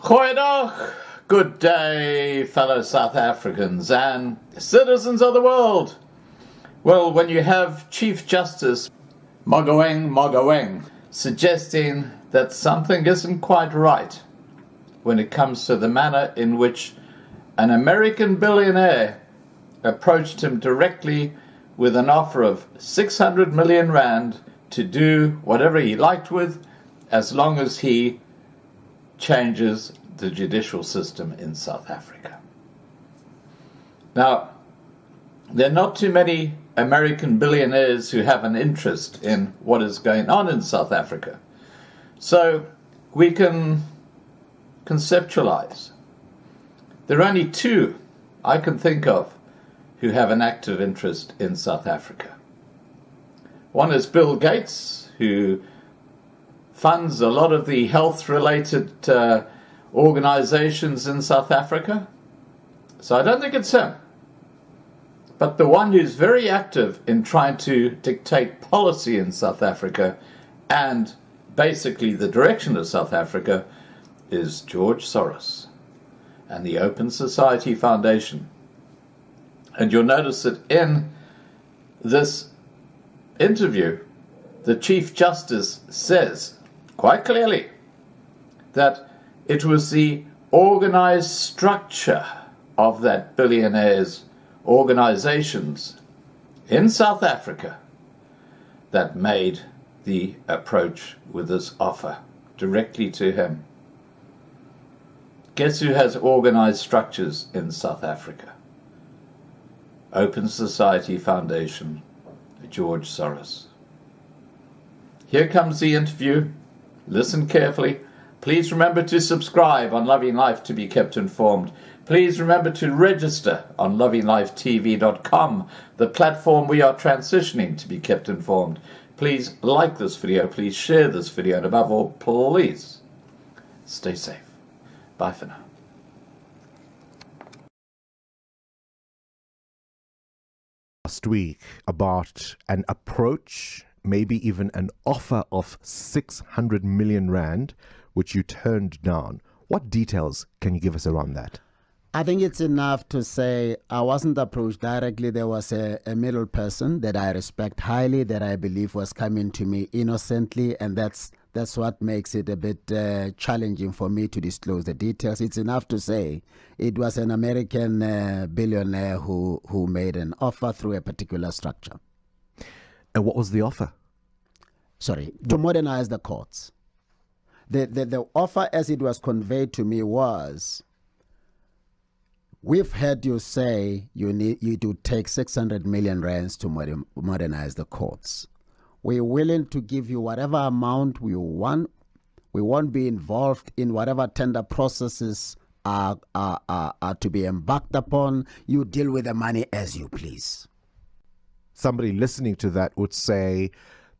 Goeiedag, good day, fellow South Africans and citizens of the world. Well, when you have Chief Justice Mogoeng suggesting that something isn't quite right when it comes to the manner in which an American billionaire approached him directly with an offer of 600 million rand to do whatever he liked with, as long as he changes the judicial system in South Africa. Now, there are not too many American billionaires who have an interest in what is going on in South Africa. So we can conceptualize. There are only two I can think of who have an active interest in South Africa. One is Bill Gates, who funds a lot of the health-related organizations in South Africa. So I don't think it's him. But the one who's very active in trying to dictate policy in South Africa and basically the direction of South Africa is George Soros and the Open Society Foundation. And you'll notice that in this interview, the Chief Justice says quite clearly that it was the organized structure of that billionaire's organizations in South Africa that made the approach with this offer directly to him. Guess who has organized structures in South Africa? Open Society Foundation, George Soros. Here comes the interview. Listen carefully. Please remember to subscribe on Loving Life to be kept informed. Please remember to register on lovinglifetv.com, the platform we are transitioning to be kept informed. Please like this video, please share this video, and above all, please stay safe. Bye for now. Last week about an approach, maybe even an offer of 600 million rand, which you turned down. What details can you give us around that? I think it's enough to say I wasn't approached directly. There was a middle person that I respect highly, that I believe was coming to me innocently, and that's what makes it a bit challenging for me to disclose the details. It's enough to say it was an American billionaire who made an offer through a particular structure. And what was the offer? Sorry, to modernize the courts. The offer as it was conveyed to me was, we've heard you say you do take 600 million rands to modernize the courts. We're willing to give you whatever amount we want. We won't be involved in whatever tender processes are to be embarked upon. You deal with the money as you please. Somebody listening to that would say,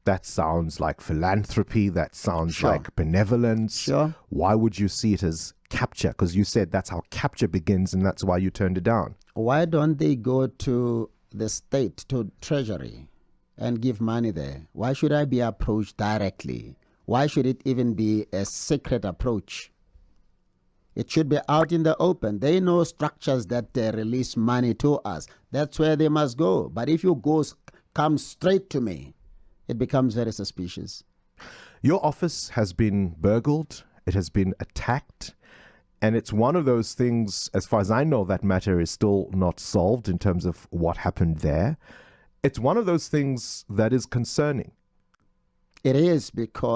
that sounds like philanthropy, that sounds like benevolence. Sure. Why would you see it as capture? Because you said that's how capture begins and that's why you turned it down. Why don't they go to the state, to Treasury, and give money there? Why should I be approached directly? Why should it even be a secret approach? It should be out in the open. They know structures that release money to us. That's where they must go. But if you come straight to me, it becomes very suspicious. Your office has been burgled. It has been attacked. And it's one of those things, as far as I know, that matter is still not solved in terms of what happened there. It's one of those things that is concerning. It is,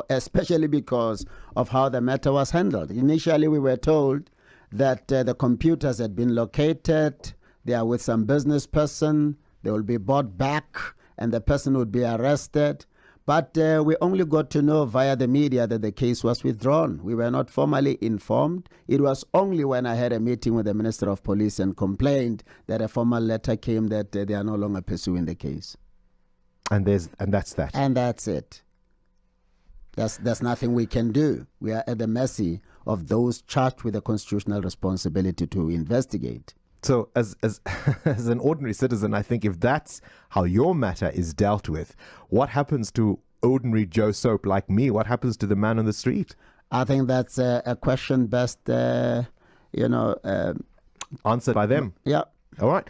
especially because of how the matter was handled. Initially, we were told that the computers had been located. They are with some business person. They will be brought back and the person would be arrested. But we only got to know via the media that the case was withdrawn. We were not formally informed. It was only when I had a meeting with the Minister of Police and complained that a formal letter came that they are no longer pursuing the case. And that's that. And that's it. There's nothing we can do. We are at the mercy of those charged with the constitutional responsibility to investigate. So as as an ordinary citizen, I think if that's how your matter is dealt with, what happens to ordinary Joe Soap like me? What happens to the man on the street? I think that's a question best, Answered by them. Yeah. All right.